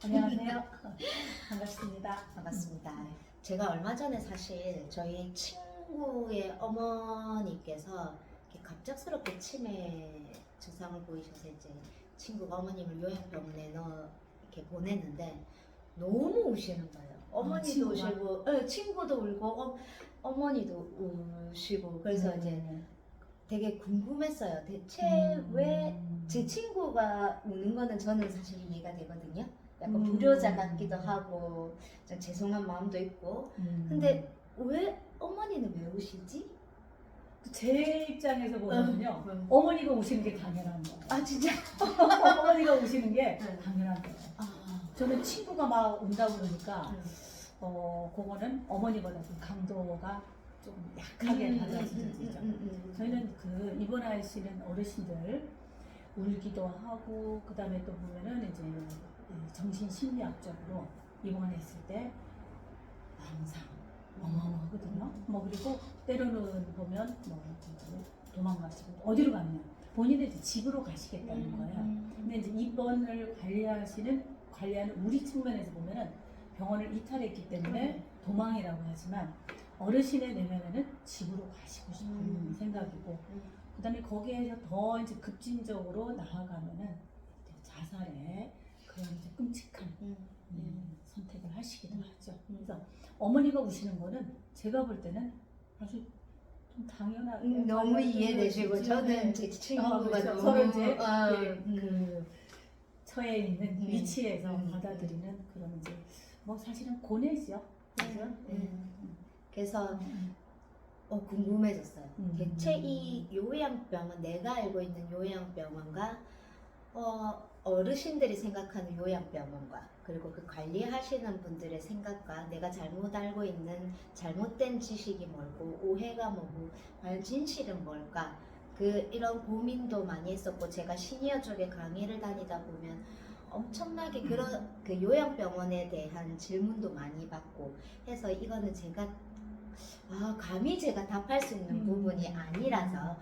안녕하세요. 반갑습니다. 반갑습니다. 제가 얼마 전에 사실 저희 친구의 어머니께서 이렇게 갑작스럽게 치매 증상을 보이셔서 이제 친구가 어머님을 요양병원에 이렇게 보냈는데 너무 우시는 거예요. 어머니도 친구가? 우시고, 친구도 울고, 어머니도 우시고, 그래서 이제 되게 궁금했어요. 대체 왜 제 친구가 우는 거는 저는 사실 이해가 되거든요. 약간 불효자 같기도 하고 좀 죄송한 마음도 있고. 근데 왜 어머니는 왜 우시지? 제 입장에서 보면요, 응. 어머니가 우시는 게 당연한 거예요. 아 진짜? 어머니가 우시는 게 응. 당연한 거예요. 아, 저는 친구가 막 운다고 그러니까 응. 그거는 어머니보다 좀 강도가 좀 약하게 받아들여지죠. 저희는 그 입원하시는 어르신들 울기도 하고, 그 다음에 또 보면은 이제 정신심리학적으로 입원했을 때 항상 어마어마하거든요. 뭐 그리고 때로는 보면 뭐 도망가시고 어디로 가면 본인의 이제 집으로 가시겠다는 거예요. 근데 이제 입원을 관리하는 우리 측면에서 보면은 병원을 이탈했기 때문에 도망이라고 하지만 어르신의 내면에는 집으로 가시고 싶은 생각이고, 그다음에 거기에서 더 이제 급진적으로 나아가면은 이제 자살의 그런 이제 끔찍한 선택을 하시기도 하죠. 그래서 어머니가 우시는 거는 제가 볼 때는 아주 좀 당연하게 너무 이해되시고 저는 제 친구가 그렇죠. 너무 서로 이제 어, 그 처해 있는 위치에서 음. 받아들이는 그런 이제 뭐 사실은 고뇌죠. 그죠? 그래서 궁금해졌어요. 대체 음. 이 요양병원, 내가 알고 있는 요양병원과 어르신들이 생각하는 요양병원과 그리고 그 관리하시는 분들의 생각과 내가 잘못 알고 있는 잘못된 지식이 뭘고 오해가 뭐고 과연 진실은 뭘까, 이런 고민도 많이 했었고, 제가 시니어 쪽에 강의를 다니다 보면 엄청나게 그런 그 요양병원에 대한 질문도 많이 받고 해서 이거는 제가 감히 제가 답할 수 있는 부분이 아니라서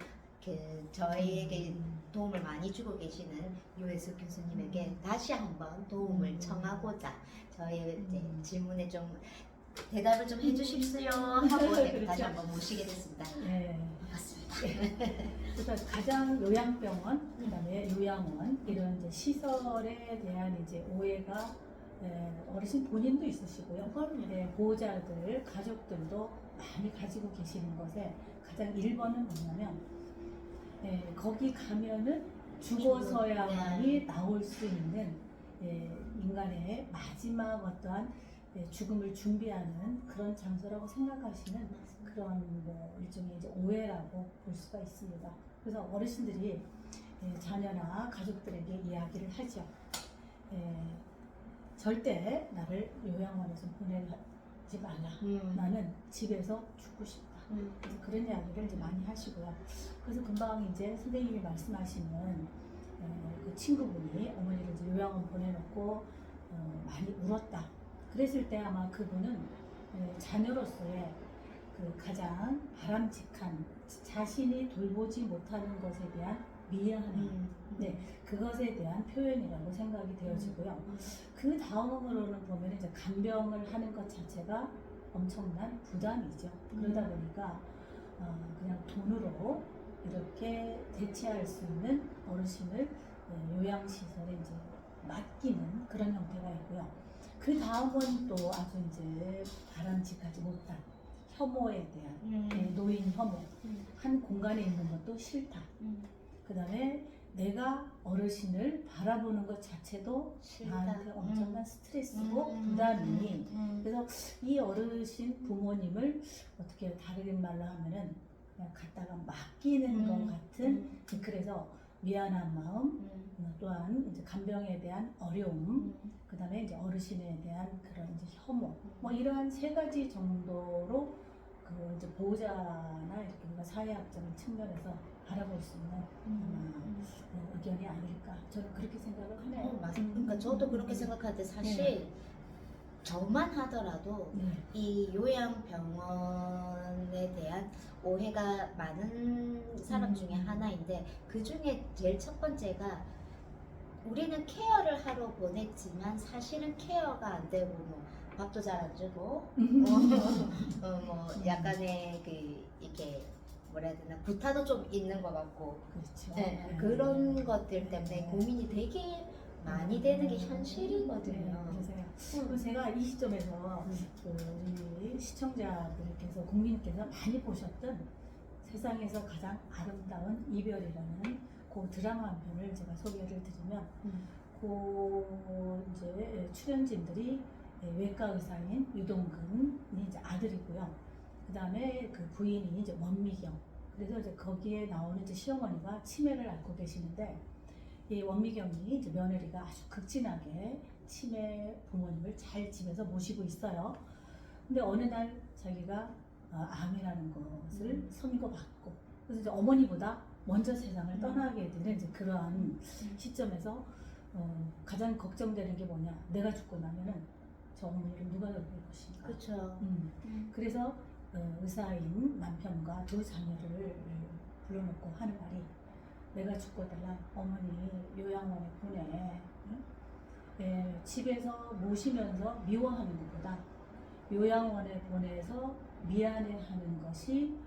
저희에게 도움을 많이 주고 계시는 유혜숙 교수님에게 다시 한번 도움을 청하고자 저희 이제 질문에 좀 대답을 좀 해주십시오 하고 그렇죠. 다시 한번 모시게 됐습니다. 네. 반갑습니다. 그래서 가장 요양병원, 그다음에 요양원 이런 이제 시설에 대한 이제 오해가 어르신 본인도 있으시고요. 보호자들, 가족들도 많이 가지고 계시는 것에 가장 1번은 뭐냐면 거기 가면은 죽어서야만이 나올 수 있는 인간의 마지막 어떠한 죽음을 준비하는 그런 장소라고 생각하시는 그런 뭐 일종의 이제 오해라고 볼 수가 있습니다. 그래서 어르신들이 자녀나 가족들에게 이야기를 하죠. 절대 나를 요양원에서 보내지 말라. 나는 집에서 죽고 싶다. 그런 이야기를 이제 많이 하시고요. 그래서 금방 이제 선생님이 말씀하시는 그 친구분이 어머니를 이제 요양원 보내놓고 많이 울었다. 그랬을 때 아마 그분은 자녀로서의 그 가장 바람직한 자신이 돌보지 못하는 것에 대한 미안함, 그것에 대한 표현이라고 생각이 되어지고요. 그 다음으로는 보면 이제 간병을 하는 것 자체가 엄청난 부담이죠. 그러다 보니까 그냥 돈으로 이렇게 대체할 수 있는 어르신을 요양시설에 이제 맡기는 그런 형태가 있고요. 그 다음은 또 아주 이제 바람직하지 못한 혐오에 대한 노인 혐오, 한 공간에 있는 것도 싫다. 그 다음에 내가 어르신을 바라보는 것 자체도 나한테 엄청난 스트레스고 부담이. 그래서 이 어르신 부모님을 어떻게 다르게 말로 하면은 그냥 갖다가 맡기는 것 같은, 그래서 미안한 마음, 또한 이제 간병에 대한 어려움, 그 다음에 이제 어르신에 대한 그런 이제 혐오, 뭐 이러한 3가지 정도로 그 이제 보호자나 이렇게 뭔가 사회학적인 측면에서 바라볼 수 있는 의견이 아닐까, 저는 그렇게 생각을 하네요. 맞습니다. 그러니까 저도 그렇게 생각하는데 사실 저만 하더라도 이 요양병원에 대한 오해가 많은 사람 중에 하나인데, 그 중에 제일 첫 번째가 우리는 케어를 하러 보냈지만 사실은 케어가 안 되고 뭐 밥도 잘 안 주고 뭐 약간의 그 이게 뭐라 해야 되나 구타도 좀 있는 것 같고 그렇죠. 네, 그런 것들 때문에 고민이 되게 많이 되는 게 현실이거든요. 그래서 제가 이 시점에서 그 우리 시청자분께서 국민께서 많이 보셨던 세상에서 가장 아름다운 이별이라는 그 드라마 한 편을 제가 소개를 드리면 그 이제 출연진들이 외과 의사인 유동근이 이제 아들이고요. 그 다음에 그 부인이 이제 원미경. 그래서 이제 거기에 나오는 이제 시어머니가 치매를 앓고 계시는데 이 원미경이 이제 며느리가 아주 극진하게 치매 부모님을 잘 집에서 모시고 있어요. 근데 어느 날 자기가 암이라는 것을 선고받고 그래서 이제 어머니보다 먼저 세상을 떠나게 되는 이제 그러한 시점에서 가장 걱정되는 게 뭐냐? 내가 죽고 나면은 저 어머니를 누가 돌볼 것인가? 그렇죠. 그래서 의사인 남편과 두 자녀를 불러놓고 하는 말이 내가 죽고달라 어머니 요양원에 보내. 집에서 모시면서 미워하는 것보다 요양원에 보내서 미안해하는 것이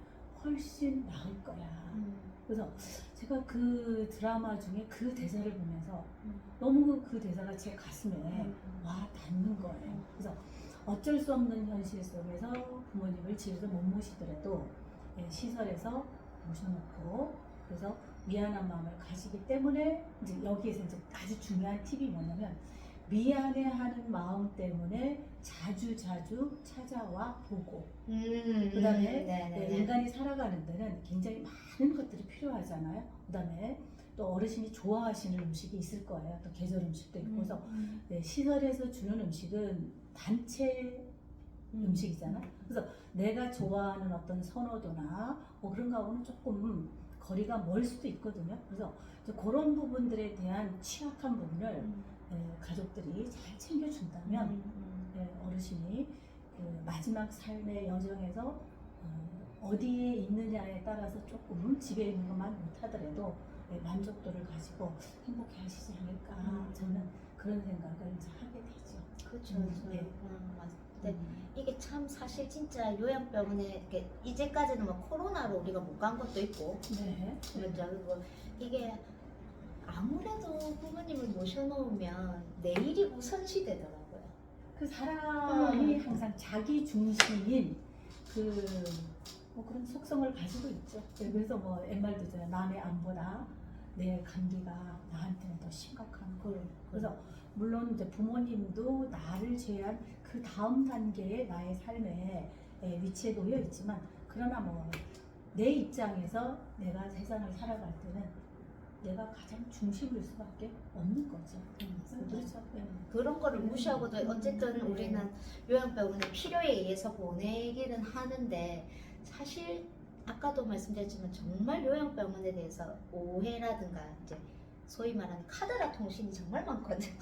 훨씬 나을 거야. 그래서 제가 그 드라마 중에 그 대사를 보면서 너무 그 대사가 제 가슴에 와 닿는 거예요. 그래서 어쩔 수 없는 현실 속에서 부모님을 집에서 못 모시더라도 시설에서 모셔놓고 그래서 미안한 마음을 가지기 때문에 이제 여기에서 이제 아주 중요한 팁이 뭐냐면 미안해하는 마음 때문에 자주 찾아와 보고 그다음에 인간이 살아가는 데는 굉장히 많은 것들이 필요하잖아요. 그다음에 또 어르신이 좋아하시는 음식이 있을 거예요. 또 계절 음식도 있고 그래서 시설에서 주는 음식은 단체 음식이잖아. 그래서 내가 좋아하는 어떤 선호도나 뭐 그런 거하고는 조금 거리가 멀 수도 있거든요. 그래서 이제 그런 부분들에 대한 취약한 부분을 가족들이 잘 챙겨준다면 어르신이 그 마지막 삶의 여정에서 어디에 있느냐에 따라서 조금 집에 있는 것만 못하더라도 만족도를 가지고 행복해 하시지 않을까 저는 그런 생각을 이제 하게 되죠. 그렇죠. 맞는데 이게 참 사실 진짜 요양병원에 이렇게 이제까지는 뭐 코로나로 우리가 못 간 것도 있고 그렇죠. 그리고 이게 아무래도 부모님을 모셔놓으면 내일이 우선시 되더라고요. 그 사람이 항상 자기 중심인 뭐 그런 속성을 가지고 있죠. 그래서 뭐 옛말도 있잖아요. 남의 암보다 내 감기가 나한테는 더 심각한 거. 그래서 물론 이제 부모님도 나를 제한 그 다음 단계의 나의 삶에 위치에 놓여 있지만 그러나 뭐 내 입장에서 내가 세상을 살아갈 때는 내가 가장 중심일 수밖에 없는 거죠. 그렇죠. 그런 거를 무시하고도 어쨌든 우리는 요양병원에 필요에 의해서 보내기는 하는데 사실 아까도 말씀드렸지만 정말 요양병원에 대해서 오해라든가 이제 소위 말하는 카드라 통신이 정말 많거든요.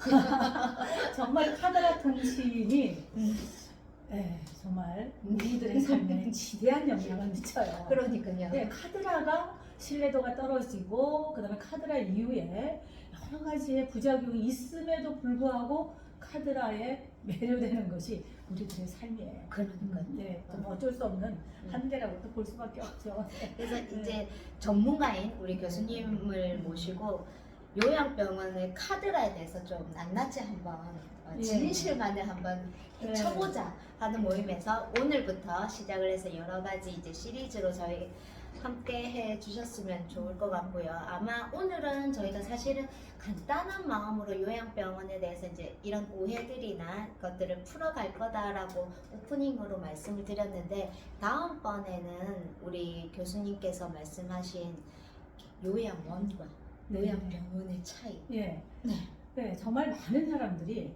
정말 카드라 통신이 정말 우리들의 삶에 지대한 영향을 미쳐요. 그러니까요. 네, 카드라가 신뢰도가 떨어지고 그다음에 카드라 이후에 여러 가지의 부작용이 있음에도 불구하고 카드라에 매료되는 것이 우리들의 삶이에요. 그러니까요. 네, 어쩔 수 없는 한계라고 또 볼 수밖에 없죠. 그래서 이제 전문가인 우리 교수님을 모시고 요양병원의 카드라에 대해서 좀 낱낱이 한번 진실만을 한번 쳐보자 하는 모임에서 오늘부터 시작을 해서 여러 가지 이제 시리즈로 저희 함께 해 주셨으면 좋을 것 같고요. 아마 오늘은 저희가 사실은 간단한 마음으로 요양병원에 대해서 이제 이런 오해들이나 것들을 풀어갈 거다라고 오프닝으로 말씀을 드렸는데 다음번에는 우리 교수님께서 말씀하신 요양원과 요양병원의 차이. 네, 정말 많은 사람들이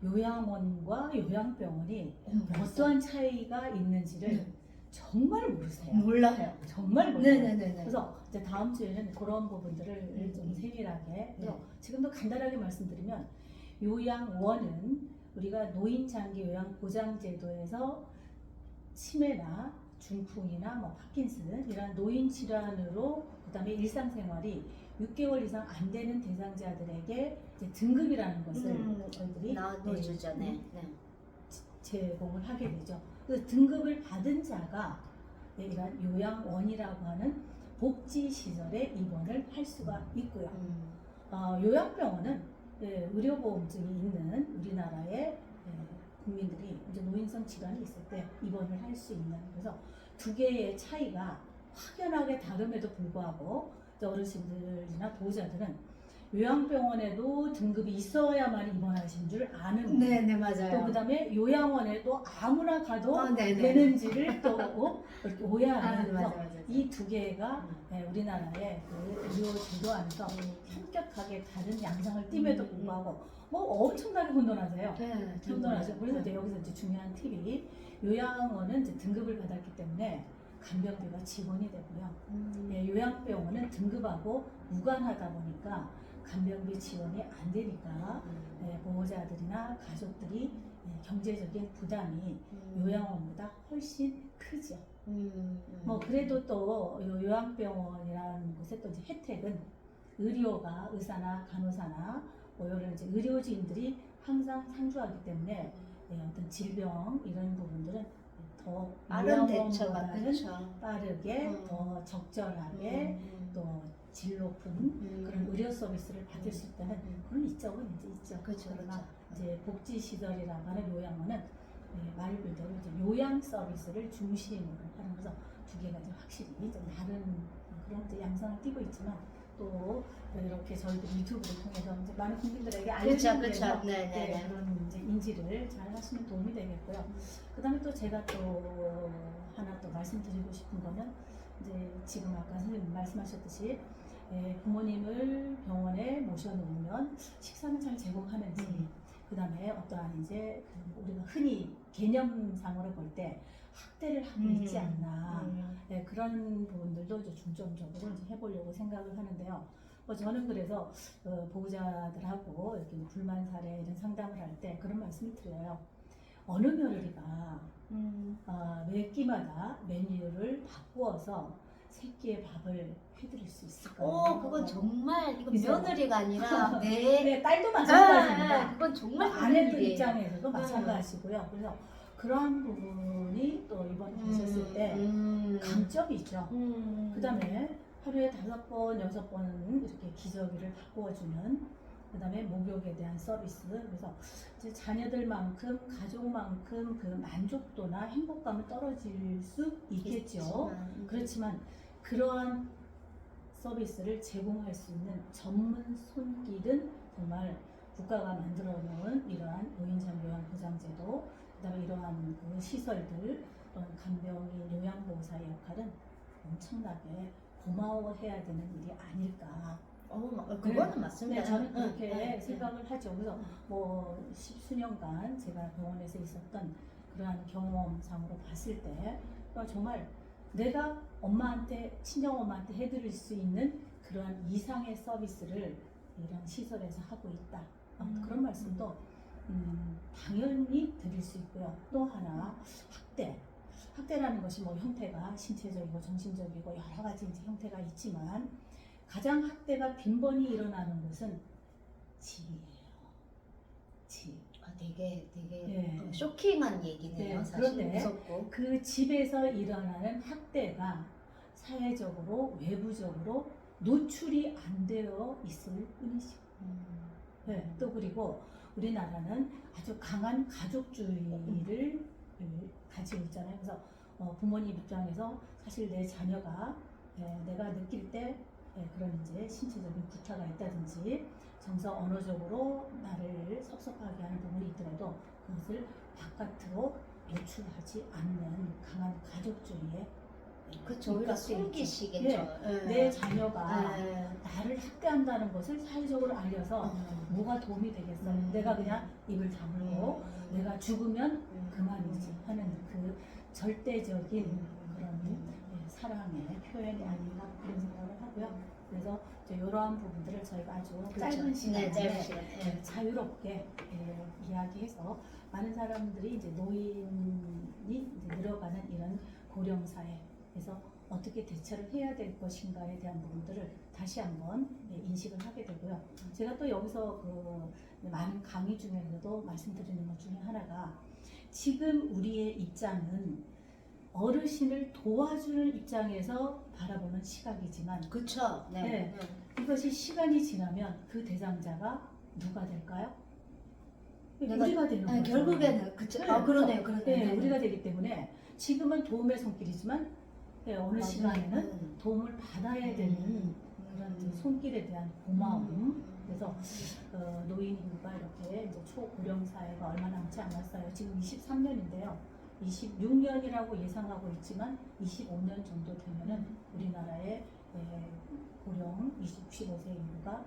요양원과 요양병원이 어떠한 차이가 있는지를 정말 모르세요. 몰라요. 정말 몰라요. 네네네. 그래서 이제 다음 주에는 그런 부분들을 좀 세밀하게 지금도 간단하게 말씀드리면 요양원은 우리가 노인장기 요양보장제도에서 치매나 중풍이나 뭐 파킨슨 이런 노인 질환으로 그다음에 일상생활이 6개월 이상 안 되는 대상자들에게 이제 등급이라는 것을 저희들이 나눠주죠. 네. 제공을 하게 되죠. 그 등급을 받은 자가 이런 요양원이라고 하는 복지시설에 입원을 할 수가 있고요. 요양병원은 의료보험증이 있는 우리나라의 국민들이 이제 노인성 질환이 있을 때 입원을 할 수 있는, 그래서 두 개의 차이가 확연하게 다름에도 불구하고 어르신들이나 보호자들은 요양병원에도 등급이 있어야만 입원하신 줄 아는 거예요. 네, 맞아요. 또 그다음에 요양원에도 아무나 가도 네네. 되는지를 또 이렇게 오해하는, 맞아. 이 두 개가 우리나라의 그 의료 제도 안에서 현격하게 다른 양상을 띠에도 불구하고 뭐 엄청나게 혼돈하세요. 네, 혼돈하죠. 그래서 이제 여기서 이제 중요한 팁이, 요양원은 이제 등급을 받았기 때문에 간병비가 지원이 되고요. 요양병원은 등급하고 무관하다 보니까 간병비 지원이 안 되니까 보호자들이나 가족들이 경제적인 부담이 요양원보다 훨씬 크죠. 뭐 그래도 또 요양병원이라는 곳의 또 이제 혜택은 의료가 의사나 간호사나 뭐 이런 이제 의료진들이 항상 상주하기 때문에 어떤 질병 이런 부분들은 더 빠른 대처가 요양원보다는 빠르게 더 적절하게 또 질 높은 그런 의료 서비스를 받을 수 있다는 그런 이점은 이제 있죠. 그렇죠. 그러나 이제 복지시설이라고 하는 요양원은 말 그대로 이제 요양 서비스를 중심으로 하는, 그래서 두 개가 이제 확실히 좀 다른 그런 이제 양상을 띠고 있지만, 또 이렇게 저희들 유튜브를 통해서 이제 많은 국민들에게 알려주기 위해서 네. 그런 이제 인지를 잘 하시면 도움이 되겠고요. 그다음에 또 제가 또 하나 또 말씀드리고 싶은 거는, 이제 지금 아까 선생님 말씀하셨듯이 부모님을 병원에 모셔놓으면 식사는 잘 제공하는지, 그다음에 어떠한 이제 우리가 흔히 개념상으로 볼 때 학대를 하고 있지 않나, 그런 부분들도 이제 중점적으로 이제 해보려고 생각을 하는데요. 저는 그래서 보호자들하고 이렇게 불만 사례 이런 상담을 할 때 그런 말씀을 드려요. 어느 며느리가 매 끼마다 메뉴를 바꾸어서 세 끼의 밥을 해드릴 수 있을까요? 그건 정말 이거 그죠? 며느리가 아니라 내 딸도 마찬가지입니다. 그건 정말 아내들 일이에요. 입장에서도 마찬가지고요. 그래서 그러한 부분이 또 이번에 보셨을 때 강점이 있죠. 그다음에 하루에 5번, 6번 이렇게 기저귀를 바꾸어주는, 그다음에 목욕에 대한 서비스, 그래서 이제 자녀들만큼 가족만큼 그 만족도나 행복감은 떨어질 수 있겠죠. 그렇지만 그러한 서비스를 제공할 수 있는 전문 손길은 정말 국가가 만들어 놓은 이러한 노인장 요양보장제도, 그다음에 이러한 그 시설들, 또는 간병인 요양보호사의 역할은 엄청나게 고마워해야 되는 일이 아닐까. 그거는 맞습니다. 네, 저는 그렇게 생각을 하죠. 그래서 뭐 십수년간 제가 병원에서 있었던 그러한 경험상으로 봤을 때 정말 내가 엄마한테, 친정엄마한테 해드릴 수 있는 그러한 이상의 서비스를 이런 시설에서 하고 있다. 그런 말씀도 당연히 드릴 수 있고요. 또 하나, 학대라는 것이 뭐 형태가 신체적이고 정신적이고 여러 가지 이제 형태가 있지만, 가장 학대가 빈번히 일어나는 곳은 집이에요. 집. 되게 네. 쇼킹한 얘기네요. 네, 사실 그런데 무섭고. 그 집에서 일어나는 학대가 사회적으로, 외부적으로 노출이 안 되어 있을 뿐이죠. 네, 또 그리고 우리나라는 아주 강한 가족주의를 가지고 있잖아요. 그래서 부모님 입장에서 사실 내 자녀가 내가 느낄 때 그런 이제 신체적인 구타가 있다든지 정서 언어적으로 나를 섭섭하게 하는 부분이 있더라도 그것을 바깥으로 노출하지 않는 강한 가족주의에 그렇죠. 오히려 숨기시겠죠. 내 자녀가 나를 학대한다는 것을 사회적으로 알려서 뭐가 도움이 되겠어? 내가 그냥 입을 다물고 내가 죽으면 그만이지 하는 그 절대적인 그런 사랑의 표현이 아닌가 그런 생각을 하고요. 그래서 이러한 부분들을 저희가 아주 짧은 시간에 자유롭게 이야기해서 많은 사람들이 이제 노인이 이제 늘어가는 이런 고령 사회에서 어떻게 대처를 해야 될 것인가에 대한 부분들을 다시 한번 인식을 하게 되고요. 제가 또 여기서 그 많은 강의 중에서도 말씀드리는 것 중에 하나가 지금 우리의 입장은 어르신을 도와주는 입장에서 바라보는 시각이지만 그쵸. 네. 네. 이것이 시간이 지나면 그 대상자가 누가 될까요? 우리가 되는 거죠. 결국에는 그쵸. 네. 아 그러네요. 그러네요. 네, 네. 우리가 되기 때문에 지금은 도움의 손길이지만 어느 시간에는 도움을 받아야 되는 그런 이제 손길에 대한 고마움. 그래서 노인 인구가 이렇게 이제 초고령 사회가 얼마 남지 않았어요. 지금 23년인데요. 26년이라고 예상하고 있지만 25년 정도 되면은 우리나라의 고령 65세 인구가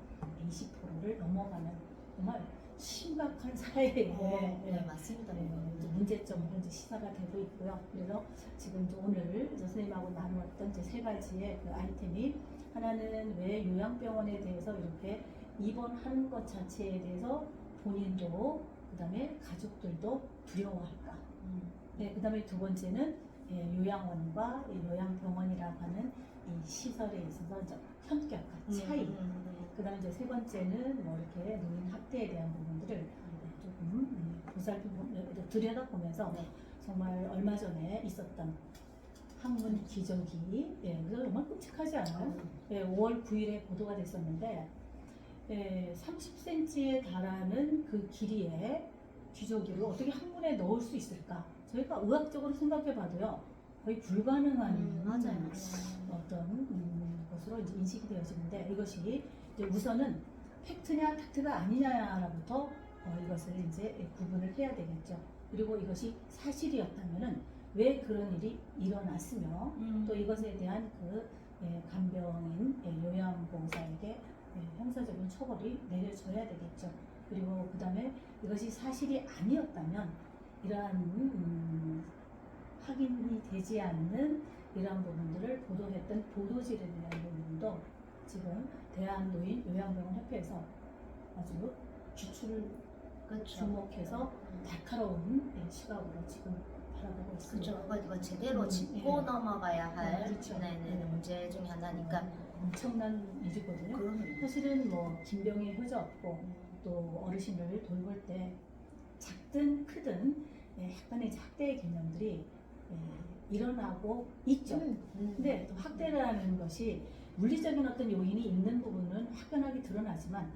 20%를 넘어가는 정말 심각한 사회에 네, 맞습니다. 이제 문제점으로 이제 시사가 되고 있고요. 그래서 지금 이제 오늘 이제 선생님하고 나누었던 이제 세 가지의 그 아이템이 하나는 왜 요양병원에 대해서 이렇게 입원하는 것 자체에 대해서 본인도 그다음에 가족들도 두려워할까. 네, 그다음에 두 번째는 요양원과 요양병원이라고 하는 이 시설에 있어서 이제 현격한 차이. 그다음에 이제 세 번째는 뭐 이렇게 노인 학대에 대한 부분들을 조금 들여다보면서 네. 정말 얼마 전에 있었던 학문 기저귀, 그래서 정말 끔찍하지 않아요? 5월 9일에 보도가 됐었는데 30cm에 달하는 그 길이의 기저귀를 어떻게 학문에 넣을 수 있을까? 저희가 의학적으로 생각해봐도요 거의 불가능한 맞아요. 어떤 것으로 이제 인식이 되어지는데 이것이 이제 우선은 팩트냐 팩트가 아니냐로부터 이것을 이제 구분을 해야 되겠죠. 그리고 이것이 사실이었다면은 왜 그런 일이 일어났으며 또 이것에 대한 그 간병인 요양보호사에게 형사적인 처벌이 내려져야 되겠죠. 그리고 그 다음에 이것이 사실이 아니었다면 이러한 확인이 되지 않는 이러한 부분들을 보도했던 보도질에 대한 부분도 지금 대한노인 요양병원 협회에서 아주 주출을 주목해서 날카로운 시각으로 지금 바라보고 있습니다. 그렇죠. 이거 제대로 짚고 넘어가야 할 그렇죠. 문제 중에 하나니까 엄청난 일이거든요. 사실은 뭐 김병희 효자없고 또 어르신을 돌볼 때 작든 크든 약간의 학대의 개념들이 일어나고 있죠. 근데 또 학대라는 것이 물리적인 어떤 요인이 있는 부분은 확연하게 드러나지만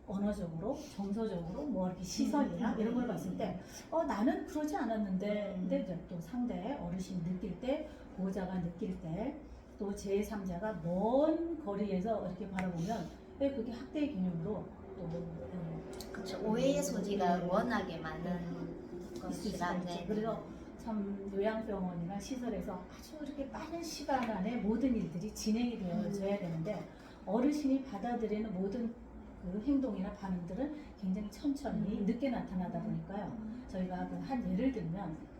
언어적으로, 정서적으로 뭐 이렇게 시선이나 이런 걸 봤을 때 나는 그러지 않았는데 근데 이제 또 상대 어르신이 느낄 때 보호자가 느낄 때 또 제3자가 먼 거리에서 이렇게 바라보면 그게 학대의 개념으로 또 그렇죠. 오해의 소지가 워낙에 많은 것이라 그래서 참 요양병원이나 시설에서 아주 이렇게 빠른 시간 안에 모든 일들이 진행이 되어져야 되는데 어르신이 받아들이는 모든 그 행동이나 반응들은 굉장히 천천히 늦게 나타나다 보니까요. 저희가 그 한 예를 들면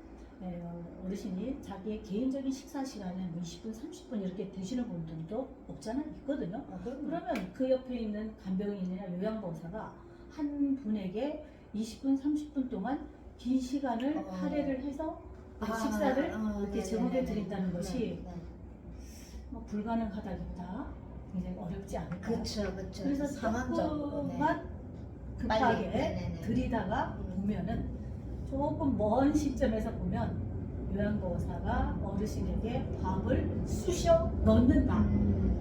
어르신이 자기의 개인적인 식사 시간에 뭐 20분, 30분 이렇게 드시는 분들도 없잖아 있거든요. 그러면 그 옆에 있는 간병인이나 요양보호사가 한 분에게 20분, 30분 동안 긴 시간을 할애를 해서 식사를 이렇게 제공해 드린다는 것이 뭐 불가능하다기보다 굉장히 어렵지 않을까. 그렇죠. 그래서 조금만 급하게 들이다가 보면은 조금 먼 시점에서 보면 요양보호사가 어르신에게 밥을 쑤셔 넣는다.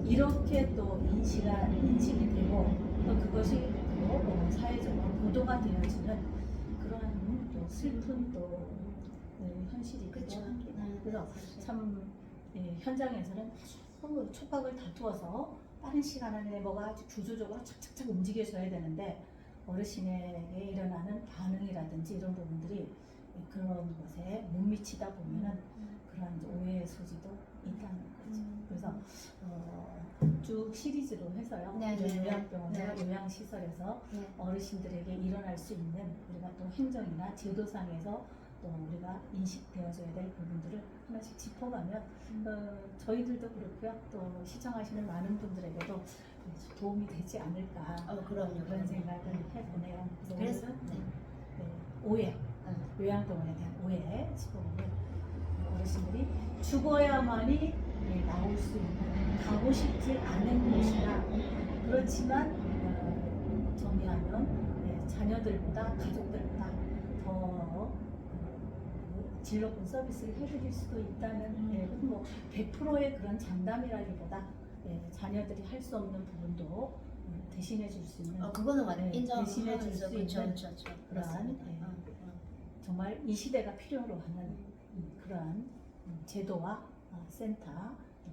이렇게 또 인식이 되고 또 그것이 또 사회적으로 보도가 되어지는 그러한 또 슬픈 또 현실이기도 합니다. 그래서 참 현장에서는 아주 촉각을 다투어서 빠른 시간 안에 뭐가 아주 구조적으로 착착착 움직여져야 되는데 어르신에게 일어나는 반응이라든지 이런 부분들이 그런 것에 못 미치다 보면은 그런 오해의 소지도 있다는 거죠. 그래서 쭉 시리즈로 해서요. 요양병원이나 요양시설에서 어르신들에게 일어날 수 있는 우리가 또 행정이나 제도상에서 또 우리가 인식되어져야 될 부분들을 하나씩 짚어가면 저희들도 그렇고요. 또 시청하시는 많은 분들에게도 도움이 되지 않을까 그런 생각을 해보네요. 그래서 오해, 요양병원에 대한 오해 짚어보면 어르신들이 죽어야만이 나올 수 있는 가고 싶지 않은 곳이라 그렇지만 정리하면 자녀들보다 가족들보다 더 질 높은 서비스를 해드릴 수도 있다는 뭐 100%의 그런 장담이라기보다 자녀들이 할 수 없는 부분도 대신해 줄 수 있는 그거는 완전 대신해 줄 수 있는 그런 그러한 정말 이 시대가 필요로 하는 그러한 제도와 센터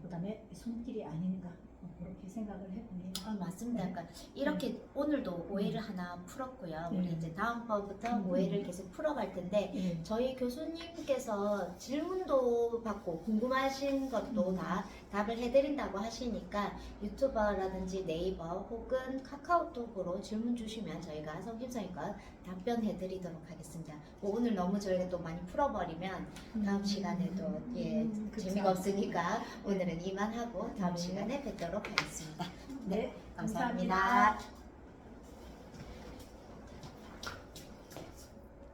그다음에 손길이 아닌가 그렇게 생각을 해봅니다. 맞습니다. 그러니까 이렇게 오늘도 오해를 하나 풀었고요. 우리 이제 다음번부터 오해를 계속 풀어갈 텐데 저희 교수님께서 질문도 받고 궁금하신 것도 다 답을 해드린다고 하시니까 유튜버라든지 네이버 혹은 카카오톡으로 질문 주시면 저희가 성심성의껏 답변해드리도록 하겠습니다. 뭐 오늘 너무 저희가 또 많이 풀어버리면 다음 시간에도 재미가 없으니까 오늘은 이만하고 다음 시간에 뵙도록 하겠습니다. 네, 감사합니다. 감사합니다.